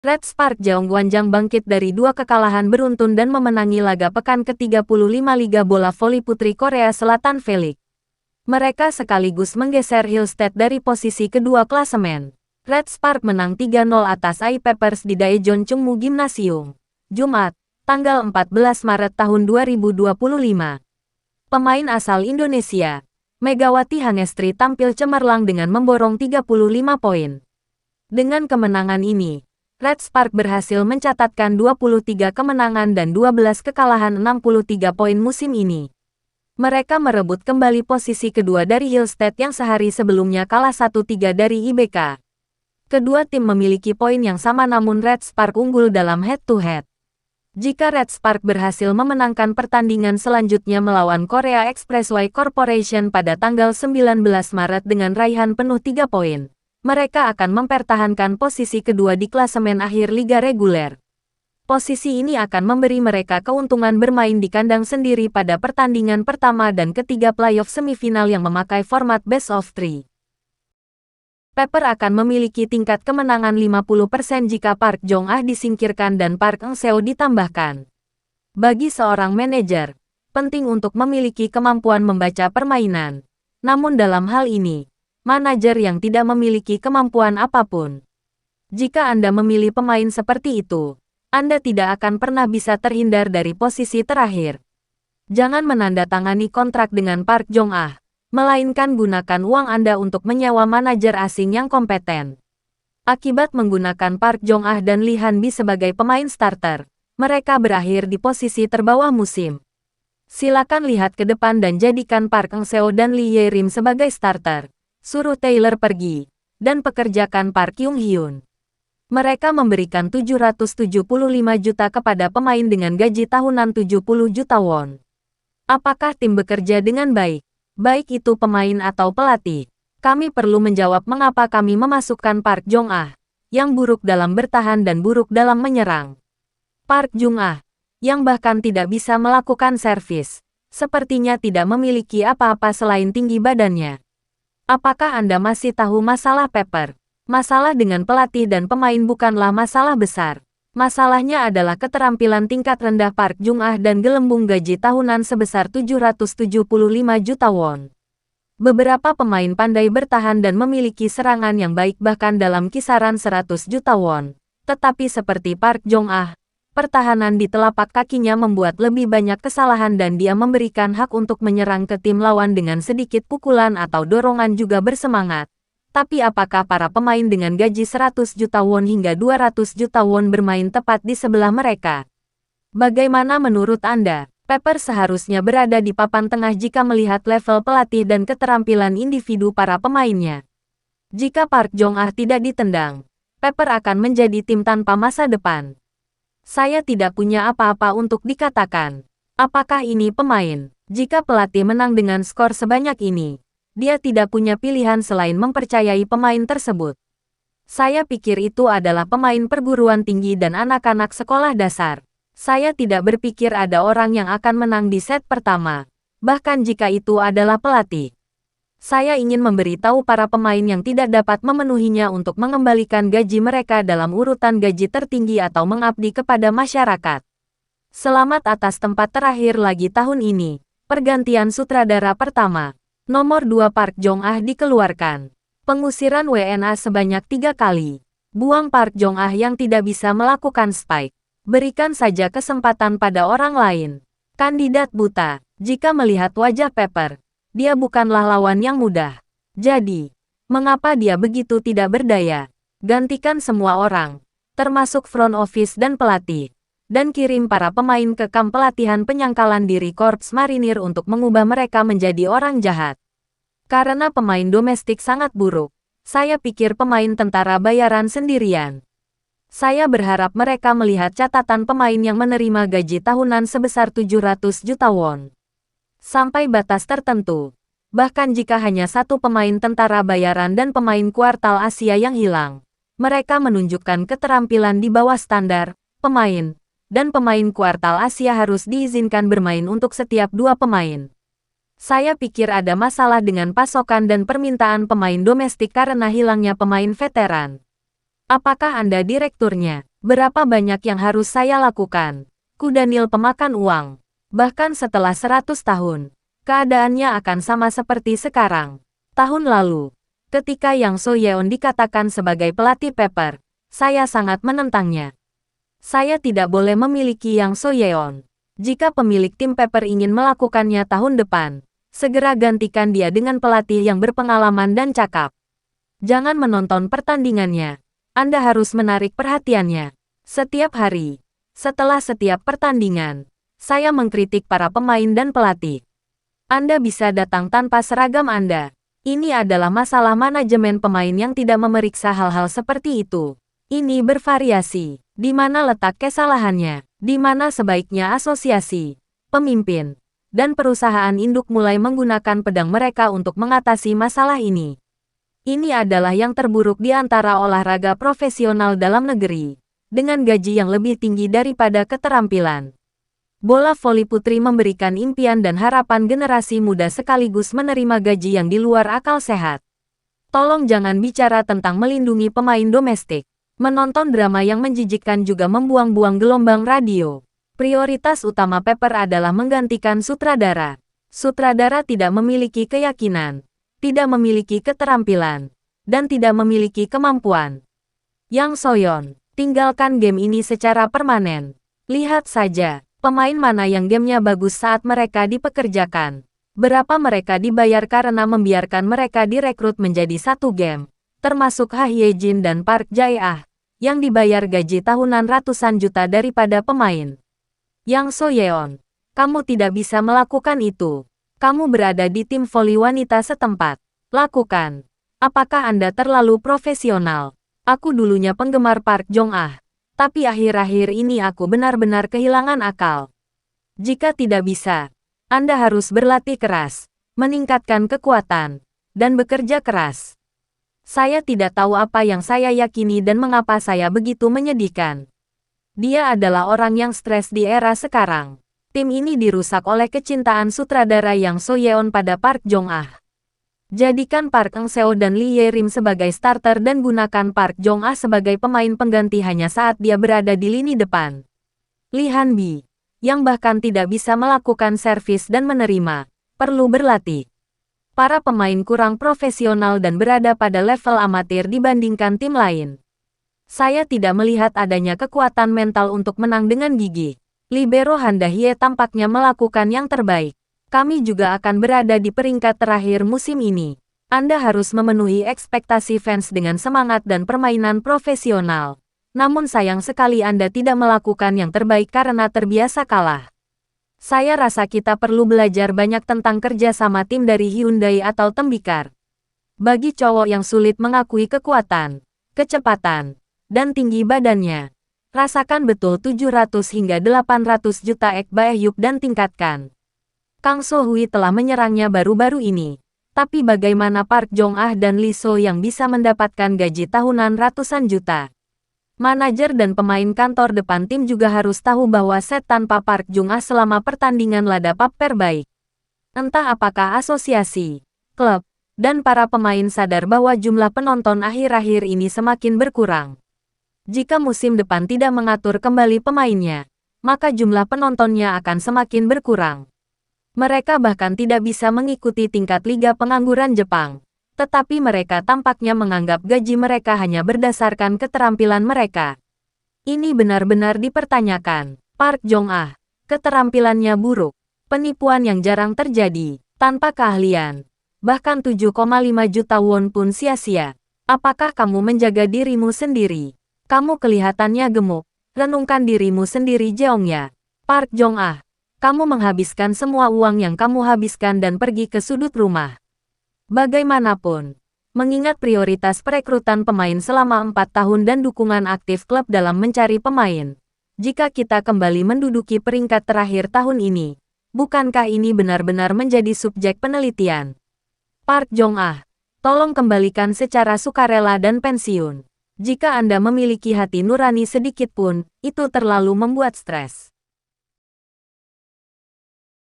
Red Spark Jeongwanjang bangkit dari 2 kekalahan beruntun dan memenangi laga pekan ke-35 Liga Bola Voli Putri Korea Selatan V-League. Mereka sekaligus menggeser Hillstead dari posisi kedua klasemen. Red Spark menang 3-0 atas AI Peppers di Daejeon Chungmu Gymnasium, Jumat, tanggal 14 Maret tahun 2025. Pemain asal Indonesia, Megawati Hangestri tampil cemerlang dengan memborong 35 poin. Dengan kemenangan ini, Red Spark berhasil mencatatkan 23 kemenangan dan 12 kekalahan 63 poin musim ini. Mereka merebut kembali posisi kedua dari Hillstead yang sehari sebelumnya kalah 1-3 dari IBK. Kedua tim memiliki poin yang sama namun Red Spark unggul dalam head-to-head. Jika Red Spark berhasil memenangkan pertandingan selanjutnya melawan Korea Expressway Corporation pada tanggal 19 Maret dengan raihan penuh 3 poin, mereka akan mempertahankan posisi kedua di klasemen akhir liga reguler. Posisi ini akan memberi mereka keuntungan bermain di kandang sendiri pada pertandingan pertama dan ketiga playoff semifinal yang memakai format best of 3. Pepper akan memiliki tingkat kemenangan 50% jika Park Jong-ah disingkirkan dan Park Eun-seo ditambahkan. Bagi seorang manajer, penting untuk memiliki kemampuan membaca permainan. Namun dalam hal ini, manajer yang tidak memiliki kemampuan apapun. Jika Anda memilih pemain seperti itu, Anda tidak akan pernah bisa terhindar dari posisi terakhir. Jangan menandatangani kontrak dengan Park Jong-ah, melainkan gunakan uang Anda untuk menyewa manajer asing yang kompeten. Akibat menggunakan Park Jong-ah dan Lee Han-bi sebagai pemain starter, mereka berakhir di posisi terbawah musim. Silakan lihat ke depan dan jadikan Park Eun-seo dan Lee Ye-rim sebagai starter. Suruh Taylor pergi, dan pekerjakan Park Kyung-hyun. Mereka memberikan 775 juta kepada pemain dengan gaji tahunan 70 juta won. Apakah tim bekerja dengan baik? Baik itu pemain atau pelatih. Kami perlu menjawab mengapa kami memasukkan Park Jong-ah, yang buruk dalam bertahan dan buruk dalam menyerang. Park Jong-ah, yang bahkan tidak bisa melakukan servis, sepertinya tidak memiliki apa-apa selain tinggi badannya. Apakah Anda masih tahu masalah Pepper? Masalah dengan pelatih dan pemain bukanlah masalah besar. Masalahnya adalah keterampilan tingkat rendah Park Jong-ah dan gelembung gaji tahunan sebesar 775 juta won. Beberapa pemain pandai bertahan dan memiliki serangan yang baik bahkan dalam kisaran 100 juta won. Tetapi seperti Park Jong-ah, pertahanan di telapak kakinya membuat lebih banyak kesalahan dan dia memberikan hak untuk menyerang ke tim lawan dengan sedikit pukulan atau dorongan juga bersemangat. Tapi apakah para pemain dengan gaji 100 juta won hingga 200 juta won bermain tepat di sebelah mereka? Bagaimana menurut Anda? Pepper seharusnya berada di papan tengah jika melihat level pelatih dan keterampilan individu para pemainnya. Jika Park Jong-ah tidak ditendang, Pepper akan menjadi tim tanpa masa depan. Saya tidak punya apa-apa untuk dikatakan. Apakah ini pemain? Jika pelatih menang dengan skor sebanyak ini, dia tidak punya pilihan selain mempercayai pemain tersebut. Saya pikir itu adalah pemain perguruan tinggi dan anak-anak sekolah dasar. Saya tidak berpikir ada orang yang akan menang di set pertama, bahkan jika itu adalah pelatih. Saya ingin memberitahu para pemain yang tidak dapat memenuhinya untuk mengembalikan gaji mereka dalam urutan gaji tertinggi atau mengabdi kepada masyarakat. Selamat atas tempat terakhir lagi tahun ini. Pergantian sutradara pertama. Nomor 2 Park Jong-ah dikeluarkan. Pengusiran WNA sebanyak 3 kali. Buang Park Jong-ah yang tidak bisa melakukan spike. Berikan saja kesempatan pada orang lain. Kandidat buta. Jika melihat wajah Pepper, dia bukanlah lawan yang mudah. Jadi, mengapa dia begitu tidak berdaya? Gantikan semua orang, termasuk front office dan pelatih, dan kirim para pemain ke kamp pelatihan penyangkalan diri Korps Marinir untuk mengubah mereka menjadi orang jahat. Karena pemain domestik sangat buruk, saya pikir pemain tentara bayaran sendirian. Saya berharap mereka melihat catatan pemain yang menerima gaji tahunan sebesar 700 juta won. Sampai batas tertentu. Bahkan jika hanya satu pemain tentara bayaran dan pemain kuartal Asia yang hilang, mereka menunjukkan keterampilan di bawah standar, pemain, dan pemain kuartal Asia harus diizinkan bermain untuk setiap 2 pemain. Saya pikir ada masalah dengan pasokan dan permintaan pemain domestik karena hilangnya pemain veteran. Apakah Anda direkturnya? Berapa banyak yang harus saya lakukan? Kudanil pemakan uang. Bahkan setelah 100 tahun, keadaannya akan sama seperti sekarang. Tahun lalu, ketika Yang So Yeon dikatakan sebagai pelatih Pepper, saya sangat menentangnya. Saya tidak boleh memiliki Yang So Yeon. Jika pemilik tim Pepper ingin melakukannya tahun depan, segera gantikan dia dengan pelatih yang berpengalaman dan cakap. Jangan menonton pertandingannya. Anda harus menarik perhatiannya. Setiap hari, setelah setiap pertandingan, saya mengkritik para pemain dan pelatih. Anda bisa datang tanpa seragam Anda. Ini adalah masalah manajemen pemain yang tidak memeriksa hal-hal seperti itu. Ini bervariasi. Di mana letak kesalahannya? Di mana sebaiknya asosiasi, pemimpin, dan perusahaan induk mulai menggunakan pedang mereka untuk mengatasi masalah ini? Ini adalah yang terburuk di antara olahraga profesional dalam negeri, dengan gaji yang lebih tinggi daripada keterampilan. Bola voli putri memberikan impian dan harapan generasi muda sekaligus menerima gaji yang di luar akal sehat. Tolong jangan bicara tentang melindungi pemain domestik. Menonton drama yang menjijikkan juga membuang-buang gelombang radio. Prioritas utama Pepper adalah menggantikan sutradara. Sutradara tidak memiliki keyakinan, tidak memiliki keterampilan, dan tidak memiliki kemampuan. Yang Soyeon, tinggalkan game ini secara permanen. Lihat saja, pemain mana yang gamenya bagus saat mereka dipekerjakan. Berapa mereka dibayar karena membiarkan mereka direkrut menjadi satu game, termasuk Ha Hye-jin dan Park Jae-ah, yang dibayar gaji tahunan ratusan juta daripada pemain. Yang So-yeon, kamu tidak bisa melakukan itu. Kamu berada di tim voli wanita setempat. Lakukan. Apakah Anda terlalu profesional? Aku dulunya penggemar Park Jong-ah, tapi akhir-akhir ini aku benar-benar kehilangan akal. Jika tidak bisa, Anda harus berlatih keras, meningkatkan kekuatan, dan bekerja keras. Saya tidak tahu apa yang saya yakini dan mengapa saya begitu menyedihkan. Dia adalah orang yang stres di era sekarang. Tim ini dirusak oleh kecintaan sutradara Yang So-yeon pada Park Jong-ah. Jadikan Park Eun-seo dan Lee Ye-rim sebagai starter dan gunakan Park Jong-ah sebagai pemain pengganti hanya saat dia berada di lini depan. Lee Han-bi, yang bahkan tidak bisa melakukan servis dan menerima, perlu berlatih. Para pemain kurang profesional dan berada pada level amatir dibandingkan tim lain. Saya tidak melihat adanya kekuatan mental untuk menang dengan gigih. Libero Han Da-hye tampaknya melakukan yang terbaik. Kami juga akan berada di peringkat terakhir musim ini. Anda harus memenuhi ekspektasi fans dengan semangat dan permainan profesional. Namun sayang sekali Anda tidak melakukan yang terbaik karena terbiasa kalah. Saya rasa kita perlu belajar banyak tentang kerja sama tim dari Hyundai atau Tembikar. Bagi cowok yang sulit mengakui kekuatan, kecepatan, dan tinggi badannya, rasakan betul 700 hingga 800 juta ek baehyuk dan tingkatkan. Kang So-hui telah menyerangnya baru-baru ini. Tapi bagaimana Park Jong-ah dan Lee So yang bisa mendapatkan gaji tahunan ratusan juta? Manajer dan pemain kantor depan tim juga harus tahu bahwa set tanpa Park Jong-ah selama pertandingan lada paper baik. Entah apakah asosiasi, klub, dan para pemain sadar bahwa jumlah penonton akhir-akhir ini semakin berkurang. Jika musim depan tidak mengatur kembali pemainnya, maka jumlah penontonnya akan semakin berkurang. Mereka bahkan tidak bisa mengikuti tingkat liga pengangguran Jepang. Tetapi mereka tampaknya menganggap gaji mereka hanya berdasarkan keterampilan mereka. Ini benar-benar dipertanyakan. Park Jong-ah, keterampilannya buruk. Penipuan yang jarang terjadi, tanpa keahlian. Bahkan 7,5 juta won pun sia-sia. Apakah kamu menjaga dirimu sendiri? Kamu kelihatannya gemuk. Renungkan dirimu sendiri Jeongya. Park Jong-ah, kamu menghabiskan semua uang yang kamu habiskan dan pergi ke sudut rumah. Bagaimanapun, mengingat prioritas perekrutan pemain selama 4 tahun dan dukungan aktif klub dalam mencari pemain, jika kita kembali menduduki peringkat terakhir tahun ini, bukankah ini benar-benar menjadi subjek penelitian? Park Jong-ah, tolong kembalikan secara sukarela dan pensiun. Jika Anda memiliki hati nurani sedikit pun, itu terlalu membuat stres.